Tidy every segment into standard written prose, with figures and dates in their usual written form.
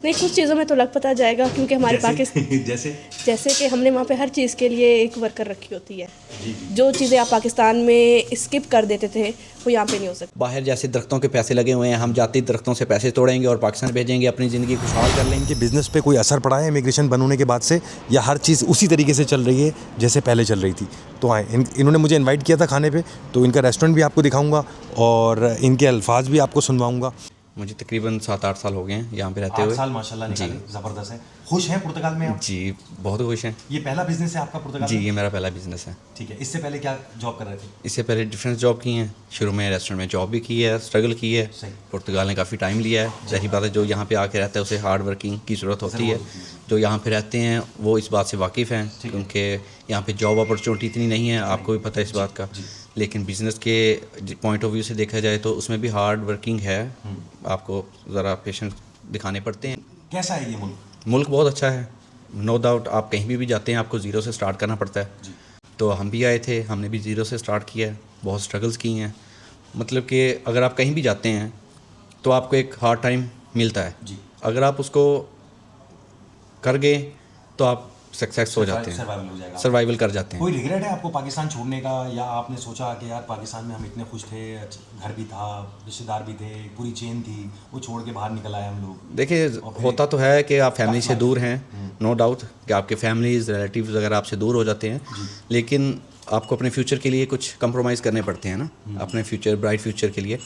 نہیں، کچھ چیزوں میں تو لگ پتہ جائے گا کیونکہ ہمارے پاکستان جیسے کہ ہم نے وہاں پہ ہر چیز کے لیے ایک ورکر رکھی ہوتی ہے. جو چیزیں آپ پاکستان میں اسکپ کر دیتے تھے وہ یہاں پہ نہیں ہو سکتی. باہر جیسے درختوں کے پیسے لگے ہوئے ہیں، ہم جاتی درختوں سے پیسے توڑیں گے اور پاکستان بھیجیں گے، اپنی زندگی خوشحال کر لیں گے. ان کے بزنس پہ کوئی اثر پڑا ہے امیگریشن بند ہونے کے بعد سے، یا ہر چیز اسی طریقے سے چل رہی ہے جیسے پہلے چل رہی تھی؟ تو آئیں، انہوں نے مجھے انوائٹ کیا تھا کھانے پہ، تو ان کا ریسٹورنٹ بھی آپ کو دکھاؤں گا اور ان کے الفاظ بھی آپ کو سنواؤں گا. مجھے تقریباً 7-8 سال ہو گئے ہیں یہاں پہ رہتے ہوئے. 8 سال ماشاء اللہ. جی زبردست ہے. خوش ہیں پرتگال میں آپ؟ جی بہت خوش ہیں. یہ پہلا بزنس ہے آپ کا پرتگال جی میں؟ یہ میرا پہلا بزنس ہے. ٹھیک ہے. اس سے پہلے کیا جاب کر رہے تھے؟ اس سے پہلے ڈفرینس جاب کی ہیں. شروع میں ریسٹورنٹ میں جاب بھی کی ہے، اسٹرگل کی ہے. پرتگال نے کافی ٹائم لیا ہے. ظاہر بات ہے جو یہاں پہ آ کے رہتا ہے اسے ہارڈ ورکنگ کی ضرورت ہوتی ہے. جو یہاں پہ رہتے ہیں وہ اس بات سے واقف ہیں کیونکہ یہاں پہ جاب اپرچونیٹی اتنی نہیں ہے، آپ کو بھی پتہ ہے اس بات کا. لیکن بزنس کے پوائنٹ آف ویو سے دیکھا جائے تو اس میں بھی ہارڈ ورکنگ ہے. آپ کو ذرا پیشنس دکھانے پڑتے ہیں. کیسا ہے یہ ملک؟ ملک بہت اچھا ہے، نو ڈاؤٹ. آپ کہیں بھی جاتے ہیں آپ کو زیرو سے سٹارٹ کرنا پڑتا ہے. تو ہم بھی آئے تھے، ہم نے بھی زیرو سے سٹارٹ کیا ہے، بہت سٹرگلز کی ہیں. مطلب کہ اگر آپ کہیں بھی جاتے ہیں تو آپ کو ایک ہارڈ ٹائم ملتا ہے. اگر آپ اس کو کر گئے تو آپ سکسیس ہو جاتے ہیں، سروائیول کر جاتے ہیں. کوئی ریگریٹ ہے آپ کو پاکستان چھوڑنے کا، یا آپ نے سوچا کہ یار پاکستان میں ہم اتنے خوش تھے، گھر بھی تھا، رشتہ دار بھی تھے، پوری چین تھی، وہ چھوڑ کے باہر نکل آئے ہم لوگ؟ دیکھیے ہوتا تو ہے کہ آپ فیملی سے دور ہیں، نو ڈاؤٹ کہ آپ کے فیملیز ریلیٹیوز وغیرہ آپ سے دور ہو جاتے ہیں. لیکن آپ کو اپنے فیوچر کے لیے کچھ کمپرومائز کرنے پڑتے ہیں نا، اپنے فیوچر، برائٹ فیوچر کے لیے.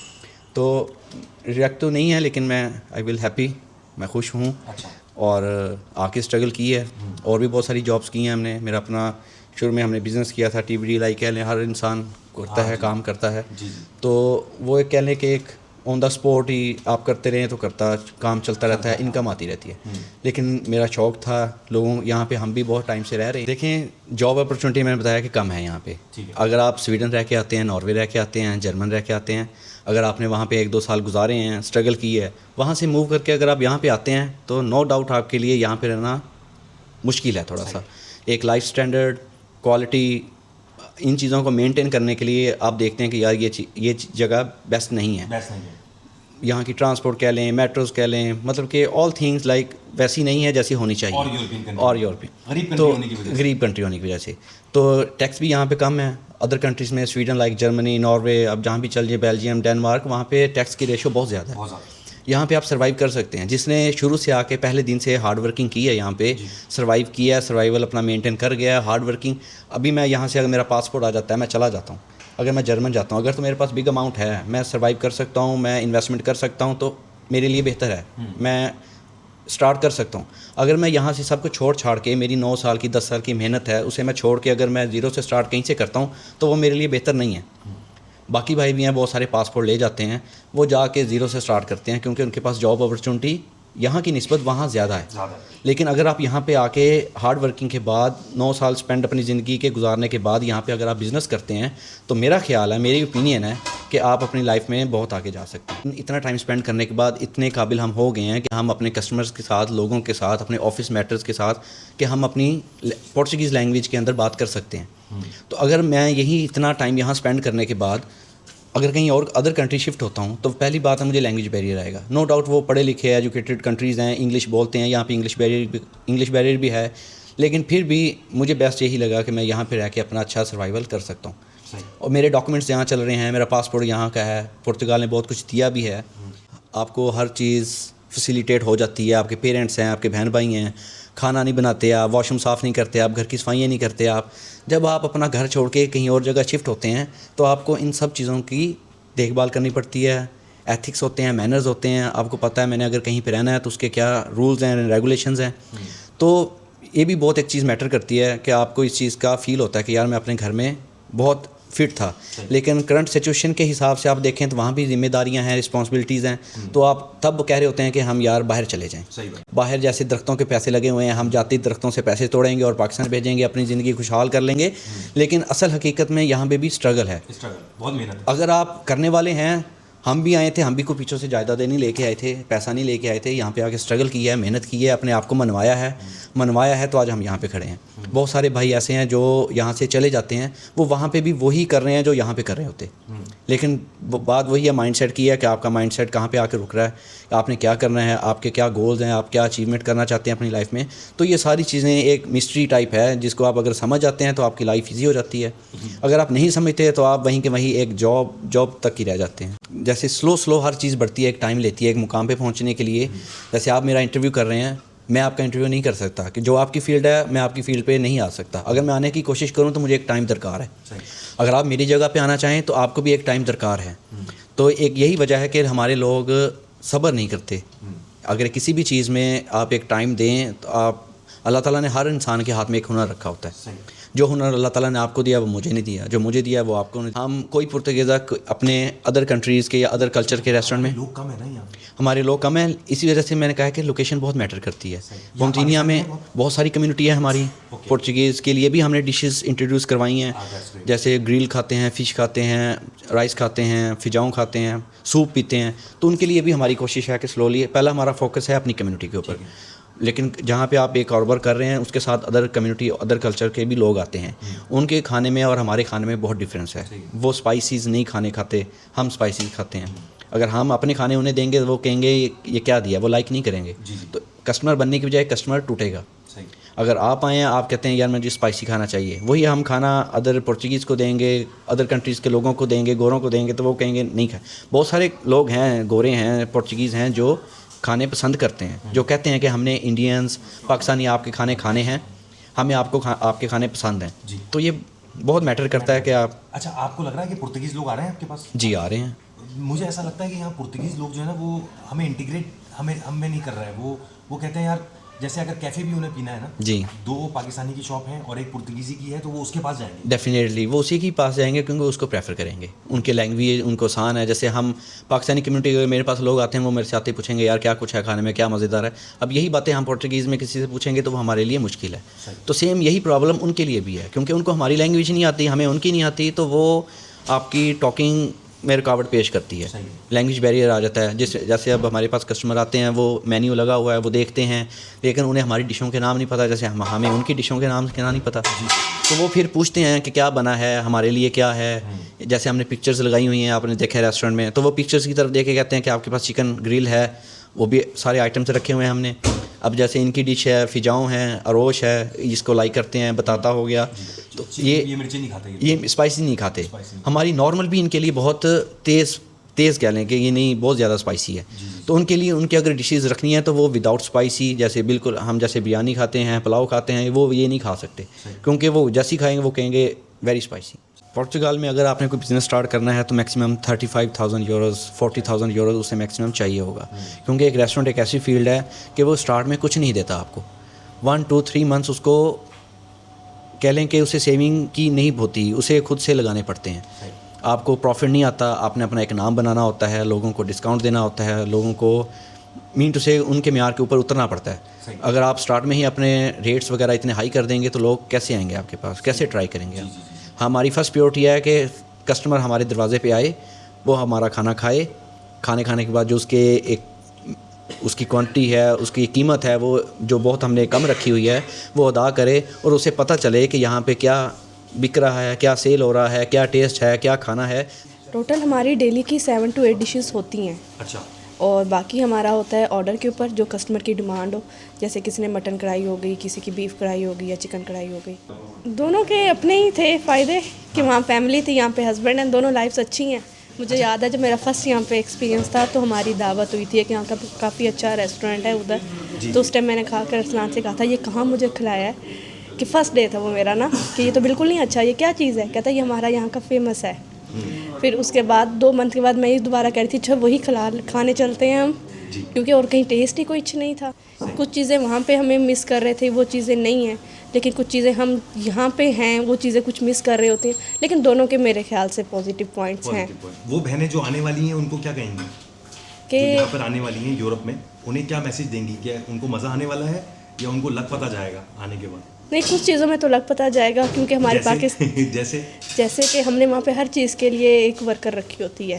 تو ریئیکٹ تو نہیں ہے لیکن میں آئی ول ہیپی، میں خوش ہوں. اور آ کے اسٹرگل کی ہے، اور بھی بہت ساری جابس کی ہیں ہم نے. میرا اپنا شروع میں ہم نے بزنس کیا تھا ٹی وی ڈی لائی کہہ لیں، ہر انسان کرتا ہے، کام کرتا ہے. تو وہ ایک کہہ لیں کہ ایک آن دا اسپاٹ ہی آپ کرتے رہیں تو کام چلتا رہتا ہے، انکم آتی رہتی ہے. لیکن میرا شوق تھا لوگوں یہاں پہ، ہم بھی بہت ٹائم سے رہ رہے ہیں. دیکھیں جاب اپرچونیٹی میں نے بتایا کہ کم ہے یہاں پہ. اگر آپ سویڈن رہ کے آتے ہیں، ناروے رہ کے آتے ہیں، جرمن رہ کے آتے ہیں، اگر آپ نے وہاں پہ 1-2 سال گزارے ہیں، اسٹرگل کی ہے، وہاں سے موو کر کے اگر آپ یہاں پہ آتے ہیں تو نو ڈاؤٹ آپ کے لیے یہاں پہ رہنا مشکل ہے تھوڑا سا. ایک لائف اسٹینڈرڈ، کوالٹی، ان چیزوں کو مینٹین کرنے کے لیے آپ دیکھتے ہیں کہ یار یہ جگہ بیسٹ نہیں ہے. یہاں کی ٹرانسپورٹ کہہ لیں، میٹروز کہہ لیں، مطلب کہ آل تھنگز لائک ویسی نہیں ہے جیسی ہونی چاہیے. اور یورپین تو غریب کنٹری ہونے کی وجہ سے تو ٹیکس بھی یہاں پہ کم ہے. ادر کنٹریز میں سویڈن لائک جرمنی، ناروے، اب جہاں بھی چل جائے، بیلجیم، ڈینمارک، وہاں پہ ٹیکس کی ریشو بہت زیادہ ہے. یہاں پہ آپ سروائیو کر سکتے ہیں. جس نے شروع سے آ کے پہلے دن سے ہارڈ ورکنگ کی ہے، یہاں پہ سروائیو کیا ہے، سروائیول اپنا مینٹین کر گیا ہے، ہارڈ ورکنگ. ابھی میں یہاں سے اگر میرا پاسپورٹ آ جاتا ہے میں چلا جاتا ہوں. اگر میں جرمن جاتا ہوں، اگر تو میرے پاس بگ اماؤنٹ ہے، میں سروائیو کر سکتا ہوں، میں انویسٹمنٹ کر سکتا ہوں، تو میرے لیے بہتر ہے، میں اسٹارٹ کر سکتا ہوں. اگر میں یہاں سے سب کو چھوڑ کے، میری 9 سال کی 10 سال کی محنت ہے، اسے میں چھوڑ کے اگر میں زیرو سے اسٹارٹ کہیں سے کرتا ہوں تو وہ میرے لیے بہتر نہیں ہے. باقی بھائی بھی ہیں، بہت سارے پاسپورٹ لے جاتے ہیں، وہ جا کے زیرو سے اسٹارٹ کرتے ہیں کیونکہ ان کے پاس جاب اپرچونیٹی یہاں کی نسبت وہاں زیادہ ہے. لیکن اگر آپ یہاں پہ آ کے ہارڈ ورکنگ کے بعد 9 سال اسپینڈ اپنی زندگی کے گزارنے کے بعد یہاں پہ اگر آپ بزنس کرتے ہیں تو میرا خیال ہے، میری اوپینین ہے کہ آپ اپنی لائف میں بہت آگے جا سکتے ہیں. اتنا ٹائم اسپینڈ کرنے کے بعد اتنے قابل ہم ہو گئے ہیں کہ ہم اپنے کسٹمرز کے ساتھ، لوگوں کے ساتھ، اپنے آفس میٹرز کے ساتھ، کہ ہم اپنی پورچوگیز لینگویج کے اندر بات کر سکتے ہیں. تو اگر میں یہی اتنا ٹائم یہاں اسپینڈ کرنے کے بعد اگر کہیں اور ادر کنٹری شفٹ ہوتا ہوں تو پہلی بات ہے مجھے لینگویج بیریئر آئے گا. نو ڈاؤٹ وہ پڑھے لکھے ایجوکیٹڈ کنٹریز ہیں، انگلش بولتے ہیں، یہاں پہ انگلش بیریئر بھی ہے. لیکن پھر بھی مجھے بیسٹ یہی لگا کہ میں یہاں پہ رہ کے اپنا اچھا سروائیول کر سکتا ہوں. اور میرے ڈاکومنٹس یہاں چل رہے ہیں، میرا پاسپورٹ یہاں کا ہے، پرتگال نے بہت کچھ دیا بھی ہے. آپ کو ہر چیز فیسیلیٹیٹ ہو جاتی ہے. آپ کے پیرنٹس ہیں، آپ کے بہن بھائی ہیں، کھانا نہیں بناتے آپ، واش روم صاف نہیں کرتے آپ، گھر کی صفائیاں نہیں کرتے آپ. جب آپ اپنا گھر چھوڑ کے کہیں اور جگہ شفٹ ہوتے ہیں تو آپ کو ان سب چیزوں کی دیکھ بھال کرنی پڑتی ہے. ایتھکس ہوتے ہیں، مینرز ہوتے ہیں. آپ کو پتہ ہے میں نے اگر کہیں پہ رہنا ہے تو اس کے کیا رولز ہیں، ریگولیشنز ہیں. تو یہ بھی بہت ایک چیز میٹر کرتی ہے کہ آپ کو اس چیز کا فیل ہوتا ہے کہ یار میں اپنے گھر میں بہت فٹ تھا. لیکن کرنٹ سچویشن کے حساب سے آپ دیکھیں تو وہاں بھی ذمہ داریاں ہیں، رسپانسبلٹیز ہیں. تو آپ تب کہہ رہے ہوتے ہیں کہ ہم یار باہر چلے جائیں. باہر جیسے درختوں کے پیسے لگے ہوئے ہیں، ہم جاتی درختوں سے پیسے توڑیں گے اور پاکستان بھیجیں گے، اپنی زندگی خوشحال کر لیں گے. لیکن اصل حقیقت میں یہاں پہ بھی اسٹرگل ہے. اگر آپ کرنے والے ہیں ہم بھی آئے تھے, ہم بھی کوئی پیچھے سے جائیدادیں نہیں لے کے آئے تھے, پیسہ نہیں لے کے آئے تھے, یہاں پہ آ کے اسٹرگل کیا ہے, محنت کی ہے, اپنے آپ کو منوایا ہے تو آج ہم یہاں پہ کھڑے ہیں. بہت سارے بھائی ایسے ہیں جو یہاں سے چلے جاتے ہیں, وہ وہاں پہ بھی وہی کر رہے ہیں جو یہاں پہ کر رہے ہوتے, لیکن بات وہی ہے مائنڈ سیٹ کی ہے کہ آپ کا مائنڈ سیٹ کہاں پہ آ کے رک رہا ہے, آپ نے کیا کرنا ہے, آپ کے کیا گولز ہیں, آپ کیا اچیومنٹ کرنا چاہتے ہیں اپنی لائف میں. تو یہ ساری چیزیں ایک مسٹری ٹائپ ہے جس کو آپ اگر سمجھ جاتے ہیں تو آپ کی لائف ایزی ہو جاتی ہے. اگر آپ نہیں سمجھتے تو آپ وہیں کے وہیں ایک جاب تک ہی رہ جاتے ہیں. جیسے سلو ہر چیز بڑھتی ہے, ایک ٹائم لیتی ہے ایک مقام پہ پہنچنے کے لیے. جیسے آپ میرا انٹرویو کر رہے ہیں, میں آپ کا انٹرویو نہیں کر سکتا کہ جو آپ کی فیلڈ ہے میں آپ کی فیلڈ پہ نہیں آ سکتا. اگر میں آنے کی کوشش کروں تو مجھے ایک ٹائم درکار ہے. اگر آپ میری جگہ پہ آنا چاہیں تو آپ کو بھی ایک ٹائم درکار ہے. تو ایک یہی وجہ ہے کہ ہمارے لوگ صبر نہیں کرتے. اگر کسی بھی چیز میں آپ ایک ٹائم دیں تو آپ, اللہ تعالیٰ نے ہر انسان کے ہاتھ میں ایک ہنر رکھا ہوتا ہے. جو ہنر اللہ تعالیٰ نے آپ کو دیا وہ مجھے نہیں دیا, جو مجھے دیا وہ آپ کو نہیں. ہم کوئی پرتگیزہ اپنے ادر کنٹریز کے یا ادر کلچر کے ریسٹورینٹ میں لوگ کم ہے نا یہاں, ہمارے لوگ کم ہیں. اسی وجہ سے میں نے کہا کہ لوکیشن بہت میٹر کرتی ہے. پونٹینیا میں بہت ساری کمیونٹی ہے ہماری. پورچوگیز کے لیے بھی ہم نے ڈشز انٹروڈیوس کروائی ہیں, جیسے گرل کھاتے ہیں, فش کھاتے ہیں, رائس کھاتے ہیں, فجاؤں کھاتے ہیں, سوپ پیتے ہیں. تو ان کے لیے بھی ہماری کوشش ہے کہ سلولی, پہلا ہمارا فوکس ہے اپنی کمیونٹی کے اوپر, لیکن جہاں پہ آپ ایک کاروبار کر رہے ہیں اس کے ساتھ ادر کمیونٹی ادر کلچر کے بھی لوگ آتے ہیں. ان کے کھانے میں اور ہمارے کھانے میں بہت ڈفرینس ہے. وہ اسپائسیز نہیں کھانے کھاتے, ہم اسپائسیز کھاتے ہیں. اگر ہم اپنے کھانے انہیں دیں گے وہ کہیں گے یہ کیا دیا, وہ لائک نہیں کریں گے. تو کسٹمر بننے کی بجائے کسٹمر ٹوٹے گا. اگر آپ آئیں آپ کہتے ہیں یار مجھے اسپائسی کھانا چاہیے, وہی ہم کھانا ادر پورچوگیز کو دیں گے, ادر کنٹریز کے لوگوں کو دیں گے, گوروں کو دیں گے تو وہ کہیں گے نہیں کھائیں. بہت سارے لوگ ہیں, گورے ہیں, پورچوگیز ہیں جو کھانے پسند کرتے ہیں, جو کہتے ہیں کہ ہم نے انڈینز پاکستانی آپ کے کھانے ہیں, ہمیں آپ کے کھانے پسند ہیں. تو یہ بہت میٹر کرتا ہے کہ آپ. اچھا, آپ کو لگ رہا ہے کہ پرتگیز لوگ آ رہے ہیں آپ کے پاس؟ جی آ رہے ہیں. مجھے ایسا لگتا ہے کہ یہاں پرتگیز لوگ جو ہے نا وہ ہمیں انٹیگریٹ ہم میں نہیں کر رہے ہیں. وہ کہتے ہیں یار جیسے اگر کیفے بھی انہیں پینا ہے نا, جی 2 پاکستانی کی شاپ ہیں اور ایک پرتگیزی کی ہے تو وہ اس کے پاس جائیں گے. ڈیفینیٹلی وہ اسی کے پاس جائیں گے کیونکہ اس کو پریفر کریں گے. ان کے لینگویج ان کو آسان ہے. جیسے ہم پاکستانی کمیونٹی کے میرے پاس لوگ آتے ہیں, وہ میرے سے آتے پوچھیں گے یار کیا کچھ ہے کھانے میں, کیا مزیدار ہے. اب یہی باتیں ہم پورچوگیز میں کسی سے پوچھیں گے تو وہ ہمارے لیے مشکل ہے. تو سیم یہی پرابلم ان کے لیے بھی ہے, کیونکہ ان کو ہماری لینگویج نہیں آتی, ہمیں ان کی نہیں آتی, تو وہ آپ کی ٹاکنگ میں رکاوٹ پیش کرتی ہے. لینگویج بیریئر آ جاتا ہے. جیسے اب ہمارے پاس کسٹمر آتے ہیں, وہ مینیو لگا ہوا ہے وہ دیکھتے ہیں, لیکن انہیں ہماری ڈشوں کے نام نہیں پتہ, جیسے ہمیں ان کی ڈشوں کے نام نہیں پتہ. تو وہ پھر پوچھتے ہیں کہ کیا بنا ہے, ہمارے لیے کیا ہے. جیسے ہم نے پکچرز لگائی ہوئی ہیں, آپ نے دیکھا ہے ریسٹورینٹ میں, تو وہ پکچرز کی طرف دیکھ کے کہتے ہیں کہ آپ کے پاس چکن گرل ہے, وہ بھی سارے آئٹمس رکھے ہوئے ہیں ہم نے. اب جیسے ان کی ڈش ہے فجاؤں ہیں, اروش ہے, جس کو لائک کرتے ہیں, بتاتا ہو گیا. تو یہ مرچیں نہیں کھاتے, یہ اسپائسی نہیں کھاتے. ہماری نارمل بھی ان کے لیے بہت تیز کہہ لیں کہ یہ نہیں بہت زیادہ اسپائسی ہے. تو ان کے لیے ان کی اگر ڈشز رکھنی ہے تو وہ وداؤٹ اسپائسی, جیسے بالکل ہم جیسے بریانی کھاتے ہیں, پلاؤ کھاتے ہیں, وہ یہ نہیں کھا سکتے, کیونکہ وہ جیسی کھائیں گے وہ کہیں گے ویری اسپائسی. پورچوگال میں اگر آپ نے کوئی بزنس اسٹارٹ کرنا ہے تو میکسیمم 35,000 یوروز 40,000 یوروز اسے میکسیمم چاہیے ہوگا, کیونکہ ایک ریسٹورینٹ ایک ایسی فیلڈ ہے کہ وہ اسٹارٹ میں کچھ نہیں دیتا آپ کو. 1 2 3 منتھس اس کو کہہ لیں کہ اسے سیونگ کی نہیں ہوتی, اسے خود سے لگانے پڑتے ہیں. آپ کو پروفٹ نہیں آتا, آپ نے اپنا ایک نام بنانا ہوتا ہے, لوگوں کو ڈسکاؤنٹ دینا ہوتا ہے, لوگوں کو مینٹ سے ان کے معیار کے اوپر اترنا پڑتا ہے. اگر آپ سٹارٹ میں ہی اپنے ریٹس وغیرہ اتنے ہائی کر دیں گے تو لوگ کیسے آئیں گے آپ کے پاس, کیسے ٹرائی کریں گے. ہماری فرسٹ پریورٹی ہے کہ کسٹمر ہمارے دروازے پہ آئے, وہ ہمارا کھانا کھائے, کھانے کے بعد جو اس کی کوانٹٹی ہے, اس کی قیمت ہے, وہ جو بہت ہم نے کم رکھی ہوئی ہے وہ ادا کرے, اور اسے پتہ چلے کہ یہاں پہ کیا بک رہا ہے, کیا سیل ہو رہا ہے, کیا ٹیسٹ ہے, کیا کھانا ہے. ٹوٹل ہماری ڈیلی کی 7 to 8 ڈشز ہوتی ہیں. اچھا. اور باقی ہمارا ہوتا ہے آرڈر کے اوپر, جو کسٹمر کی ڈیمانڈ ہو. جیسے کسی نے مٹن کڑھائی ہو گئی, کسی کی بیف کڑھائی ہو گئی یا چکن کڑھائی ہو گئی. دونوں کے اپنے ہی تھے فائدے کہ وہاں فیملی تھی, یہاں پہ ہسبینڈ ہیں, دونوں لائفس اچھی ہیں. مجھے یاد ہے جب میرا فرسٹ یہاں پہ ایکسپیرینس تھا تو ہماری دعوت ہوئی تھی کہ یہاں کا کافی اچھا ریسٹورینٹ ہے ادھر. تو اس ٹائم میں نے کھا کر ارسلان سے کہا تھا یہ کہاں مجھے کھلایا ہے, کہ فرسٹ ڈے تھا وہ میرا نا, کہ یہ تو بالکل نہیں اچھا, یہ کیا چیز ہے. کہتا ہے یہ ہمارا یہاں کا فیمس ہے. پھر اس کے بعد 2 منتھ کے بعد میں یہ دوبارہ کہہ رہی تھی اچھا وہی کھانے چلتے ہیں ہم, کیونکہ اور کہیں ٹیسٹ ہی کچھ نہیں تھا. کچھ چیزیں وہاں پہ ہمیں مس کر رہے تھے, وہ چیزیں نہیں ہیں, لیکن کچھ چیزیں ہم یہاں پہ ہیں وہ چیزیں کچھ مس کر رہے ہوتے ہیں. لیکن دونوں کے میرے خیال سے پازیٹیو پوائنٹس ہیں. وہ بہنیں جو آنے والی ہیں ان کو کیا کہیں گی, کہ یہاں پر آنے والی ہیں یورپ میں, انہیں کیا میسج دیں گی, کہ ان کو مزہ آنے والا ہے یا ان کو لگ پتہ جائے گا آنے کے بعد؟ نہیں, کچھ چیزوں میں تو لگ پتہ جائے گا, کیونکہ ہمارے پاکستان جیسے کہ ہم نے وہاں پہ ہر چیز کے لیے ایک ورکر رکھی ہوتی ہے.